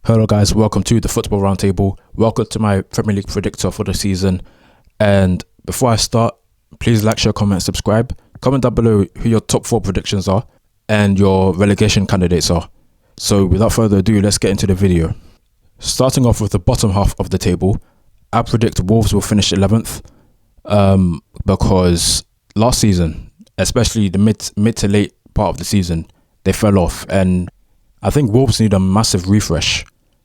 Hello guys, welcome to the Football Roundtable. Welcome to my Premier League predictor for the season. And before I start, please like, share, comment, subscribe. Comment down below who your top 4 predictions are and your relegation candidates are. So without further ado, let's get into the video. Starting off with the bottom half of the table, I predict Wolves will finish 11th because last season, especially the mid to late part of the season, they fell off, and I think Wolves need a massive refresh.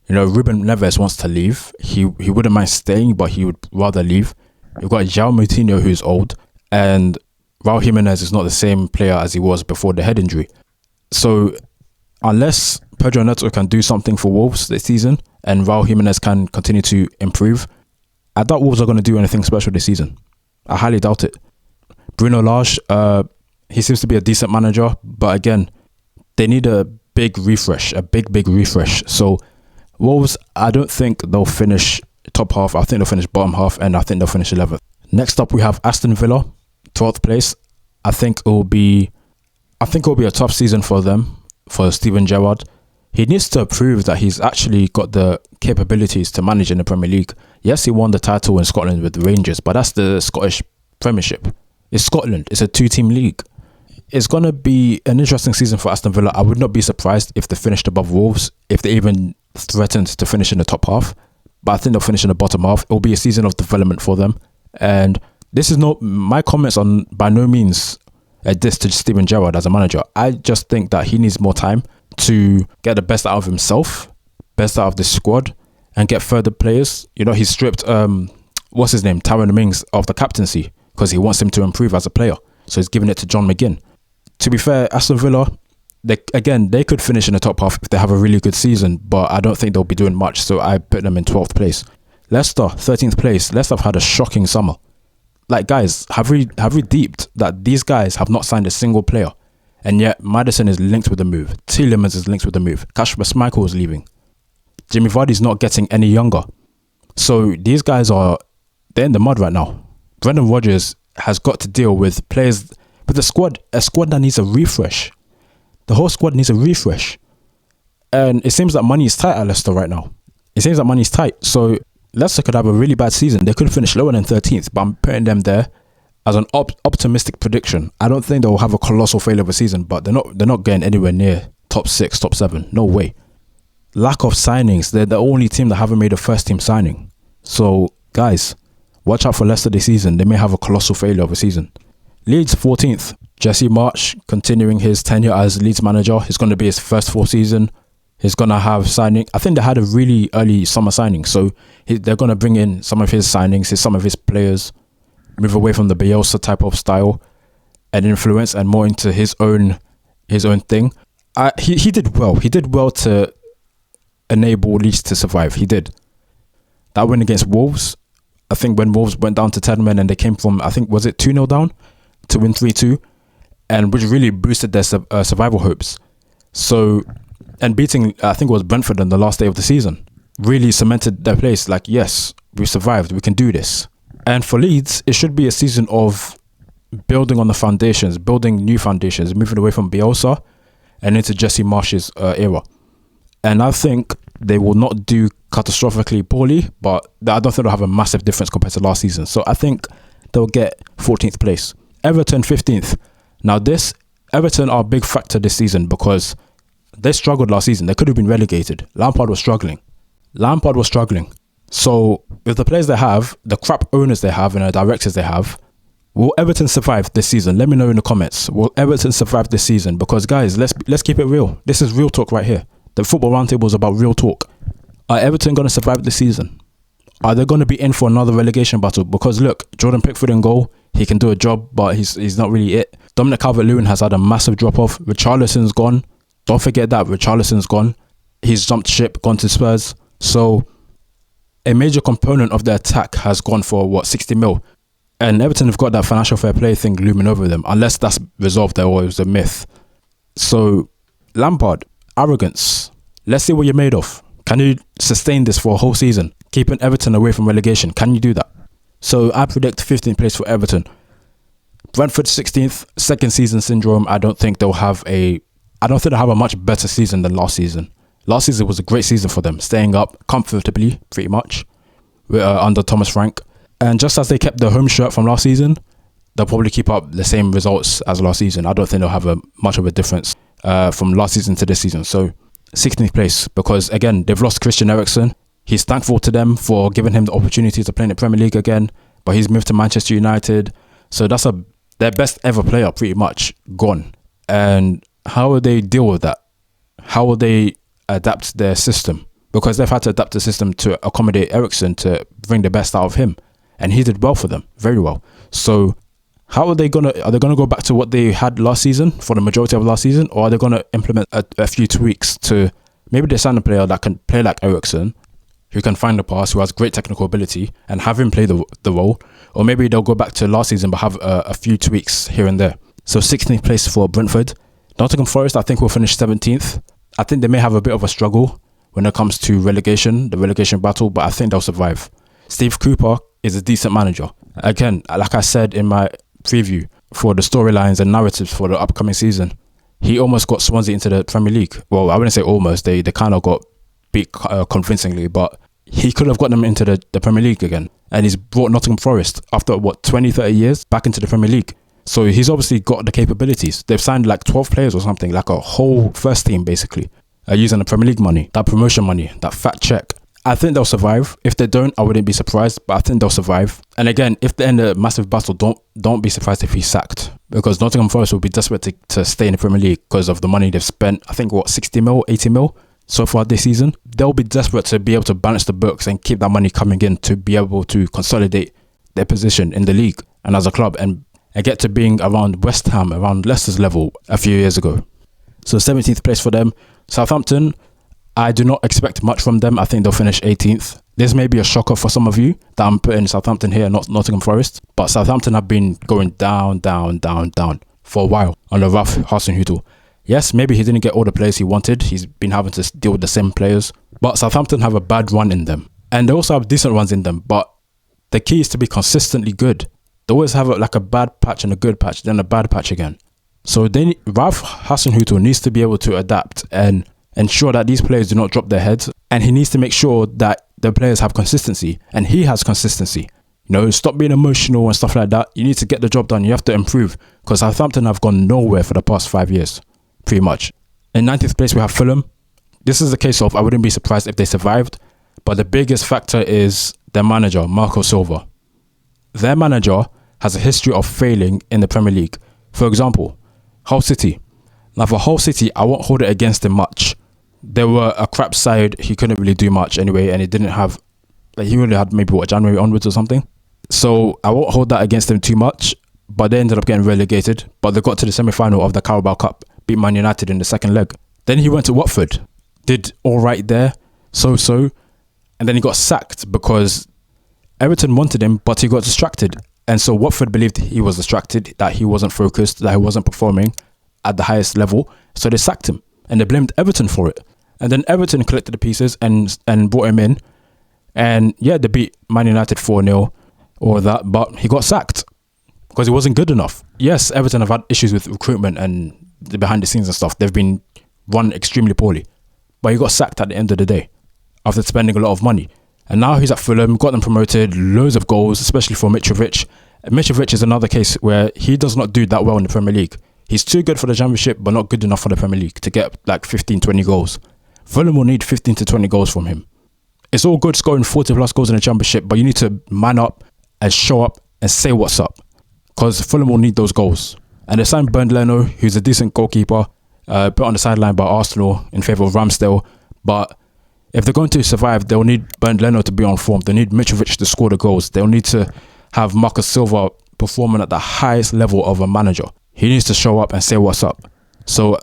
You know, Ruben Neves wants to leave. He wouldn't mind staying, but he would rather leave. You've got João Moutinho, who's old, and Raul Jimenez is not the same player as he was before the head injury. So unless Pedro Neto can do something for Wolves this season and Raul Jimenez can continue to improve, I doubt Wolves are going to do anything special this season. I highly doubt it. Bruno Lage, he seems to be a decent manager, but again, they need a big refresh, a big refresh. So Wolves, I don't think they'll finish top half. I think they'll finish bottom half, and I think they'll finish 11th. Next up, we have Aston Villa, 12th place. I think it will be a tough season for them, for Steven Gerrard. He needs to prove that he's actually got the capabilities to manage in the Premier League. Yes, he won the title in Scotland with Rangers, but that's the Scottish Premiership. It's Scotland. It's a 2-team league. It's going to be an interesting season for Aston Villa. I would not be surprised if they finished above Wolves, if they even threatened to finish in the top half. But I think they'll finish in the bottom half. It will be a season of development for them. And this is not my comments on by no means a diss to Steven Gerrard as a manager. I just think that he needs more time to get the best out of himself, best out of the squad, and get further players. You know, he's stripped, Tyrone Mings of the captaincy because he wants him to improve as a player. So he's giving it to John McGinn. To be fair, Aston Villa, they could finish in the top half if they have a really good season, but I don't think they'll be doing much, so I put them in 12th place. Leicester, 13th place. Leicester have had a shocking summer. Like, guys, have we deeped that these guys have not signed a single player, and yet Maddison is linked with the move. Tielemans is linked with the move. Kasper Schmeichel is leaving. Jimmy Vardy's not getting any younger. So these guys they're in the mud right now. Brendan Rodgers has got to deal with players, with a squad that needs a refresh. The whole squad needs a refresh. And it seems that money is tight at Leicester right now. It seems that money is tight. So Leicester could have a really bad season. They could finish lower than 13th, but I'm putting them there as an optimistic prediction. I don't think they'll have a colossal failure of a season, but they're not getting anywhere near top 6, top 7. No way. Lack of signings. They're the only team that haven't made a first team signing. So guys, watch out for Leicester this season. They may have a colossal failure of a season. Leeds, 14th. Jesse Marsch continuing his tenure as Leeds manager. It's going to be his first full season. He's going to have signing. I think they had a really early summer signing. So they're going to bring in some of his signings, some of his players, move away from the Bielsa type of style and influence and more into his own thing. He did well. He did well to enable Leeds to survive. He did. That win against Wolves, I think when Wolves went down to 10 men and they came from, I think, was it 2-0 down to win 3-2? And which really boosted their survival hopes. So, and beating, I think it was Brentford on the last day of the season, really cemented their place. Like, yes, we survived, we can do this. And for Leeds, it should be a season of building on the foundations, building new foundations, moving away from Bielsa and into Jesse Marsch's era. And I think they will not do catastrophically poorly, but I don't think they'll have a massive difference compared to last season. So I think they'll get 14th place. Everton, 15th. Now Everton are a big factor this season because they struggled last season. They could have been relegated. Lampard was struggling. So with the players they have, the crap owners they have and the directors they have, will Everton survive this season? Let me know in the comments. Will Everton survive this season? Because guys, let's keep it real. This is real talk right here. The Football Roundtable is about real talk. Are Everton going to survive this season? Are they going to be in for another relegation battle? Because look, Jordan Pickford in goal, he can do a job, but he's not really it. Dominic Calvert-Lewin has had a massive drop-off. Richarlison's gone. Don't forget that. Richarlison's gone. He's jumped ship, gone to Spurs. So a major component of the attack has gone for, 60 mil. And Everton have got that financial fair play thing looming over them, unless that's resolved there or it was a myth. So Lampard, arrogance. Let's see what you're made of. Can you sustain this for a whole season? Keeping Everton away from relegation. Can you do that? So I predict 15th place for Everton. Brentford 16th, second season syndrome. I don't think they'll have a much better season than last season. Last season was a great season for them, staying up comfortably, pretty much, under Thomas Frank. And just as they kept the home shirt from last season, they'll probably keep up the same results as last season. I don't think they'll have much of a difference from last season to this season. So 16th place, because again, they've lost Christian Eriksen. He's thankful to them for giving him the opportunity to play in the Premier League again, but he's moved to Manchester United. So that's their best ever player pretty much gone. And how will they deal with that? How will they adapt their system? Because they've had to adapt the system to accommodate Eriksen to bring the best out of him. And he did well for them, very well. So how are they gonna go back to what they had last season for the majority of last season, or are they gonna implement a few tweaks to maybe they sign a player that can play like Eriksen, who can find the pass, who has great technical ability, and have him play the role, or maybe they'll go back to last season but have a few tweaks here and there. So 16th place for Brentford. Nottingham Forest, I think, will finish 17th. I think they may have a bit of a struggle when it comes to the relegation battle, but I think they'll survive. Steve Cooper is a decent manager. Again, like I said in my preview for the storylines and narratives for the upcoming season, he almost got Swansea into the Premier League. Well, I wouldn't say almost. They kind of got beat convincingly, but he could have got them into the Premier League again. And he's brought Nottingham Forest after 20, 30 years back into the Premier League. So he's obviously got the capabilities. They've signed like 12 players or something, like a whole first team basically, using the Premier League money, that promotion money, that fat check. I think they'll survive. If they don't, I wouldn't be surprised, but I think they'll survive. And again, if they're in a massive battle, don't be surprised if he's sacked, because Nottingham Forest will be desperate to stay in the Premier League because of the money they've spent. I think 60 mil, 80 mil so far this season. They'll be desperate to be able to balance the books and keep that money coming in to be able to consolidate their position in the league and as a club and get to being around West Ham, around Leicester's level a few years ago. So 17th place for them. Southampton, I do not expect much from them. I think they'll finish 18th. This may be a shocker for some of you that I'm putting Southampton here, not Nottingham Forest. But Southampton have been going down for a while under Ralph Hasenhüttl. Yes, maybe he didn't get all the players he wanted. He's been having to deal with the same players. But Southampton have a bad run in them. And they also have decent runs in them. But the key is to be consistently good. They always have a bad patch and a good patch, then a bad patch again. So Ralph Hasenhüttl needs to be able to adapt and ensure that these players do not drop their heads. And he needs to make sure that the players have consistency. And he has consistency. Stop being emotional and stuff like that. You need to get the job done. You have to improve. Because Southampton have gone nowhere for the past 5 years. Pretty much. In 19th place, we have Fulham. This is a case of I wouldn't be surprised if they survived. But the biggest factor is their manager, Marco Silva. Their manager has a history of failing in the Premier League. For example, Hull City. Now for Hull City, I won't hold it against him much. They were a crap side. He couldn't really do much anyway, and he didn't have, he only had maybe January onwards or something. So I won't hold that against him too much, but they ended up getting relegated. But they got to the semi-final of the Carabao Cup, beat Man United in the second leg. Then he went to Watford, did all right there, so, and then he got sacked because Everton wanted him, but he got distracted. And so Watford believed he was distracted, that he wasn't focused, that he wasn't performing at the highest level. So they sacked him and they blamed Everton for it. And then Everton collected the pieces and brought him in. And yeah, they beat Man United 4-0 or that, but he got sacked because he wasn't good enough. Yes, Everton have had issues with recruitment and the behind the scenes and stuff. They've been run extremely poorly. But he got sacked at the end of the day after spending a lot of money. And now he's at Fulham, got them promoted, loads of goals, especially for Mitrovic. Mitrovic is another case where he does not do that well in the Premier League. He's too good for the Championship, but not good enough for the Premier League to get like 15, 20 goals. Fulham will need 15 to 20 goals from him. It's all good scoring 40 plus goals in the Championship, but you need to man up and show up and say what's up. Because Fulham will need those goals. And they signed Bernd Leno, who's a decent goalkeeper, put on the sideline by Arsenal in favour of Ramsdale. But if they're going to survive, they'll need Bernd Leno to be on form. They need Mitrovic to score the goals. They'll need to have Marcus Silva performing at the highest level of a manager. He needs to show up and say what's up. So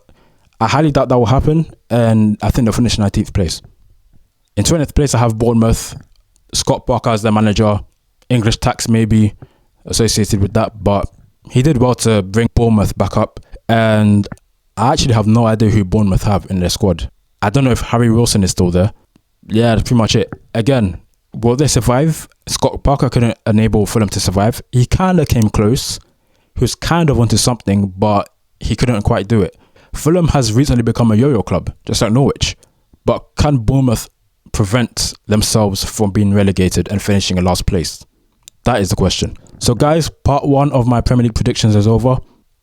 I highly doubt that will happen, and I think they'll finish 19th place. In 20th place, I have Bournemouth. Scott Parker as their manager. English tax maybe associated with that, but he did well to bring Bournemouth back up. And I actually have no idea who Bournemouth have in their squad. I don't know if Harry Wilson is still there. Yeah, that's pretty much it. Again, will they survive? Scott Parker couldn't enable Fulham to survive. He kind of came close. He was kind of onto something, but he couldn't quite do it. Fulham has recently become a yo-yo club, just like Norwich. But can Bournemouth prevent themselves from being relegated and finishing in last place? That is the question. So guys, part 1 of my Premier League predictions is over.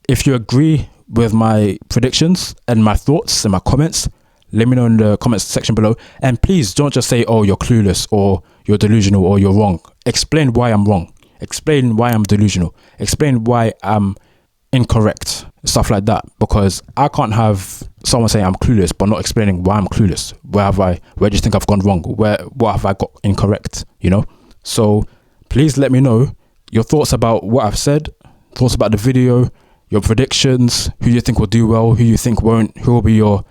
If you agree with my predictions and my thoughts and my comments, let me know in the comments section below. And please don't just say, oh, you're clueless or you're delusional or you're wrong. Explain why I'm wrong. Explain why I'm delusional. Explain why I'm incorrect. Stuff like that. Because I can't have someone saying I'm clueless but not explaining why I'm clueless. Where do you think I've gone wrong? What have I got incorrect? You know? So please let me know your thoughts about what I've said, thoughts about the video, your predictions, who you think will do well, who you think won't, who will be your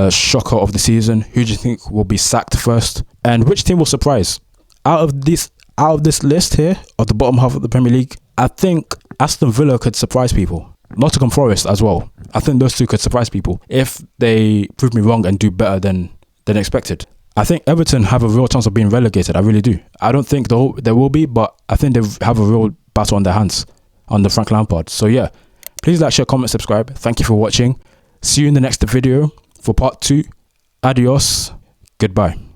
shocker of the season, who do you think will be sacked first, and which team will surprise. Out of this list here of the bottom half of the Premier League, I think Aston Villa could surprise people. Nottingham Forest as well. I think those two could surprise people if they prove me wrong and do better than expected. I think Everton have a real chance of being relegated. I really do. I don't think there will be, but I think they have a real battle on their hands under Frank Lampard. So yeah, please like, share, comment, subscribe. Thank you for watching. See you in the next video for part 2. Adios. Goodbye.